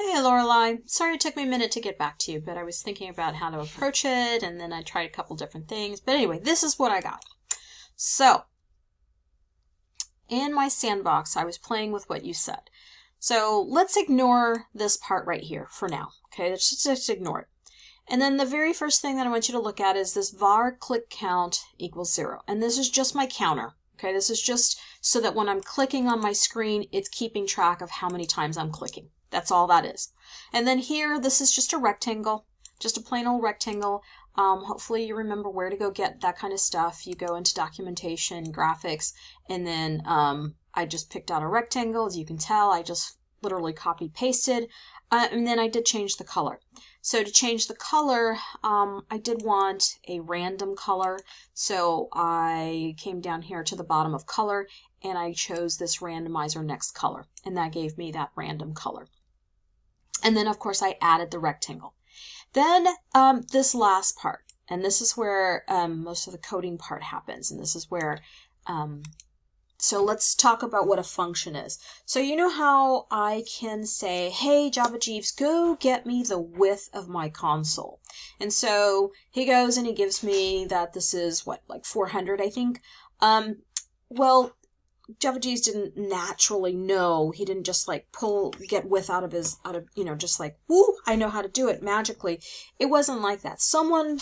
Hey Lorelei, sorry it took me a minute to get back to you, but I was thinking about how to approach it and then I tried a couple different things. But anyway, this is what I got. So, in my sandbox, I was playing with what you said. So let's ignore this part right here for now. Okay, let's just ignore it. And then the very first thing that I want you to look at is this var click count equals 0. And this is just my counter. Okay, this is just so that when I'm clicking on my screen, it's keeping track of how many times I'm clicking. That's all that is. And then here, this is just a rectangle, just a plain old rectangle. Hopefully you remember where to go get that kind of stuff. You go into documentation, graphics, and then I just picked out a rectangle. As you can tell, I just literally copy pasted, and then I did change the color. So to change the color, I did want a random color. So I came down here to the bottom of color and I chose this randomizer next color, and that gave me that random color. And then of course I added the rectangle. Then this last part, and this is where most of the coding part happens, and this is where so let's talk about what a function is. So you know how I can say, hey, Java Jeeves, go get me the width of my console. And so he goes and he gives me that this is what, like 400, I think. Well, Java Jeeves didn't naturally know. He didn't just like get width out of, just like, woo, I know how to do it magically. It wasn't like that. Someone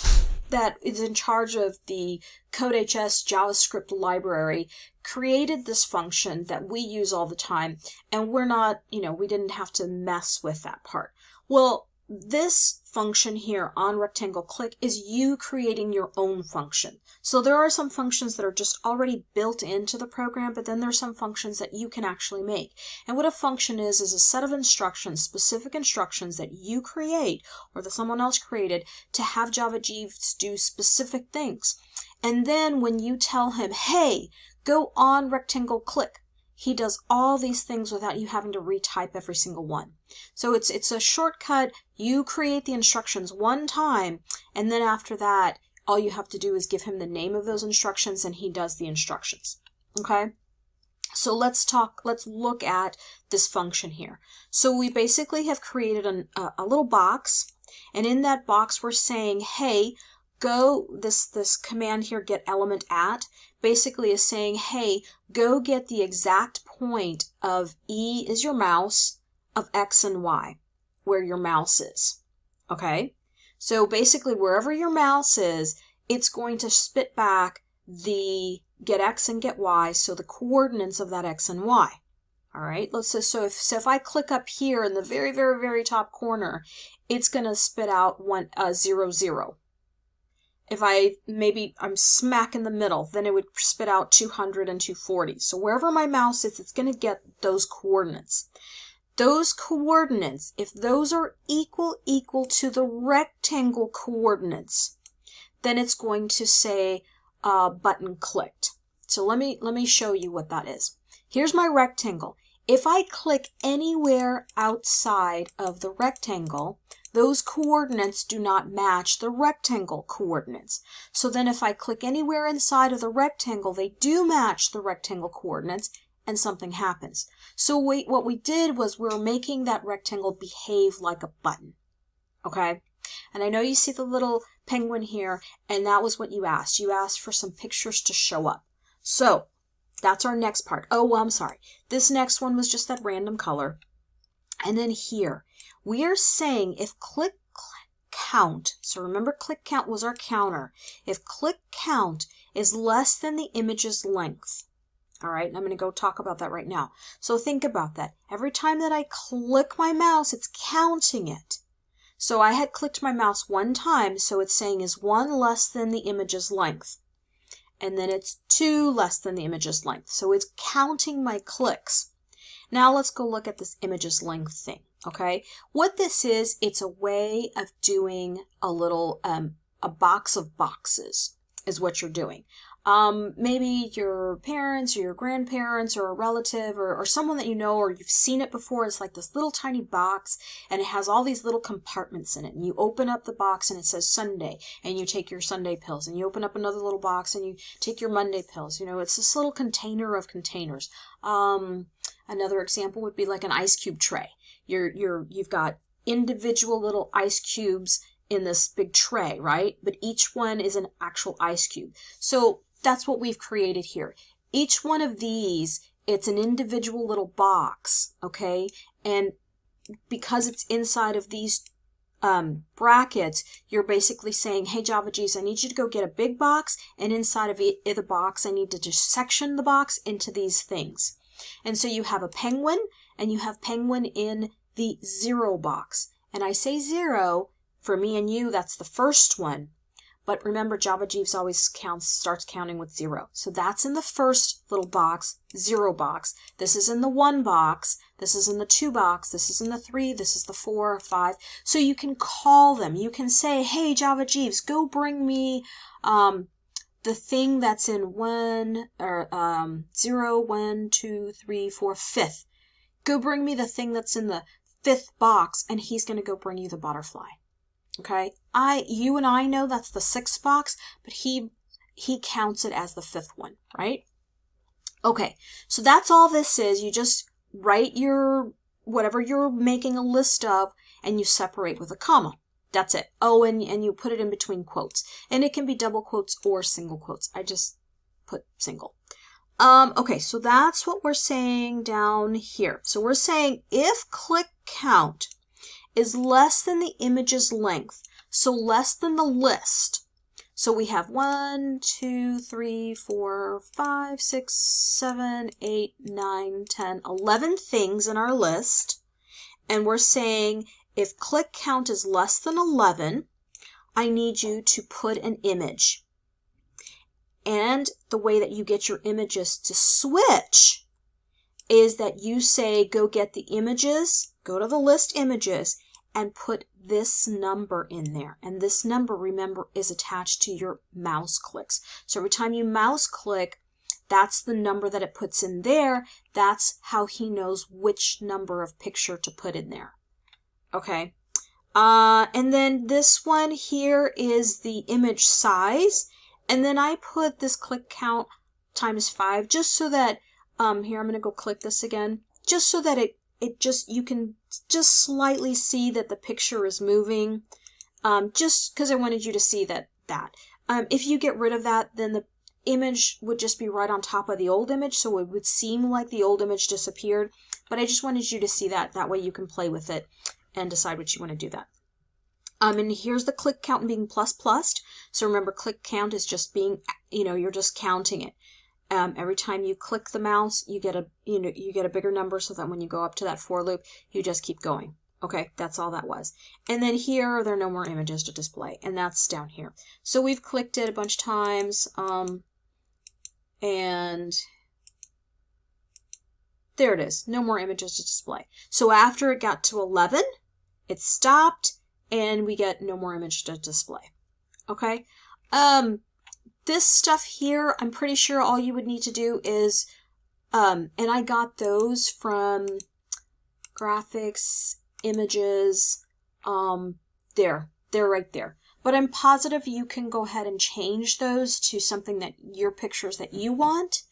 that is in charge of the CodeHS JavaScript library created this function that we use all the time, and we're not, we didn't have to mess with that part. Well, this function here on rectangle click is you creating your own function. So there are some functions that are just already built into the program, but then there's some functions that you can actually make. And what a function is a set of instructions, specific instructions that you create or that someone else created to have Java Jeeves do specific things. And then when you tell him, hey, go on rectangle click, he does all these things without you having to retype every single one. So it's a shortcut. You create the instructions one time, and then after that, all you have to do is give him the name of those instructions and he does the instructions. Okay? So let's look at this function here. So we basically have created a little box, and in that box we're saying, hey, go, this command here, get element at, basically is saying, hey, go get the exact point of E is your mouse, of X and Y, where your mouse is. Okay? So basically wherever your mouse is, it's going to spit back the get X and get Y, so the coordinates of that X and Y. All right, let's say, so if I click up here in the very, very, very top corner, it's going to spit out 0, 0. If I'm smack in the middle, then it would spit out 200 and 240. So wherever my mouse is, it's going to get those coordinates. Those coordinates, if those are equal to the rectangle coordinates, then it's going to say button clicked. So let me show you what that is. Here's my rectangle. If I click anywhere outside of the rectangle, those coordinates do not match the rectangle coordinates. So then if I click anywhere inside of the rectangle, they do match the rectangle coordinates, and something happens. So what we did was we were making that rectangle behave like a button. Okay? And I know you see the little penguin here, and that was what you asked. You asked for some pictures to show up. So that's our next part. Oh, well, I'm sorry. This next one was just that random color. And then here, we are saying if click count, so remember click count was our counter. If click count is less than the image's length, all right, and I'm going to go talk about that right now. So think about that. Every time that I click my mouse, it's counting it. So I had clicked my mouse one time, so it's saying is 1 less than the image's length. And then it's 2 less than the image's length. So it's counting my clicks. Now let's go look at this image's length thing, okay? What this is, it's a way of doing a little, a box of boxes is what you're doing. Maybe your parents or your grandparents or a relative or someone that you know or you've seen it before. It's like this little tiny box and it has all these little compartments in it. And you open up the box and it says Sunday and you take your Sunday pills. And you open up another little box and you take your Monday pills. It's this little container of containers. Another example would be like an ice cube tray. You've got individual little ice cubes in this big tray, right? But each one is an actual ice cube. So that's what we've created here. Each one of these, it's an individual little box, okay? And because it's inside of these brackets, you're basically saying, hey, Java Jeeves, I need you to go get a big box, and inside of the box, I need to just section the box into these things. And so you have a penguin, and you have penguin in the 0 box. And I say 0, for me and you, that's the first one. But remember, Java Jeeves always starts counting with 0. So that's in the first little box, 0 box. This is in the 1 box. This is in the 2 box. This is in the 3. This is the 4, 5. So you can call them. You can say, hey, Java Jeeves, go bring me the thing that's in 0, 1, 2, 3, 4, 5th. Go bring me the thing that's in the 5th box, and he's going to go bring you the butterfly. Okay, you and I know that's the 6th box, but he counts it as the 5th one, right? Okay, so that's all this is. You just write your, whatever you're making a list of, and you separate with a comma. That's it. Oh, and you put it in between quotes. And it can be double quotes or single quotes. I just put single. Okay, so that's what we're saying down here. So we're saying if click count is less than the image's length, so less than the list. So we have 1, 2, 3, 4, 5, 6, 7, 8, 9, 10, 11 things in our list. And we're saying if click count is less than 11, I need you to put an image. And the way that you get your images to switch is that you say, go get the images, go to the list images, and put this number in there. And this number, remember, is attached to your mouse clicks. So every time you mouse click, that's the number that it puts in there. That's how he knows which number of picture to put in there. Okay. And then this one here is the image size. And then I put this click count times 5 just so that, here I'm going to go click this again, just so that you can just slightly see that the picture is moving, just because I wanted you to see that. If you get rid of that, then the image would just be right on top of the old image, so it would seem like the old image disappeared, but I just wanted you to see that. That way you can play with it and decide what you want to do that. And here's the click count being plus. So remember, click count is just being, you're just counting it. Every time you click the mouse, you get a bigger number, so that when you go up to that for loop, you just keep going. Okay, that's all that was. And then here, there are no more images to display, and that's down here. So we've clicked it a bunch of times, and there it is, no more images to display. So after it got to 11, it stopped, and we get no more image to display. Okay. This stuff here, I'm pretty sure all you would need to do is, and I got those from graphics, images, they're right there. But I'm positive you can go ahead and change those to something that your pictures that you want.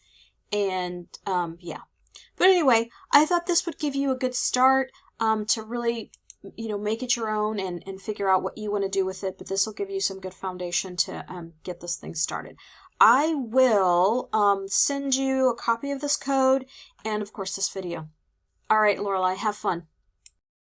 And yeah. But anyway, I thought this would give you a good start to really make it your own and figure out what you want to do with it, but this will give you some good foundation to get this thing started. I will send you a copy of this code and, of course, this video. All right, Lorelei, have fun.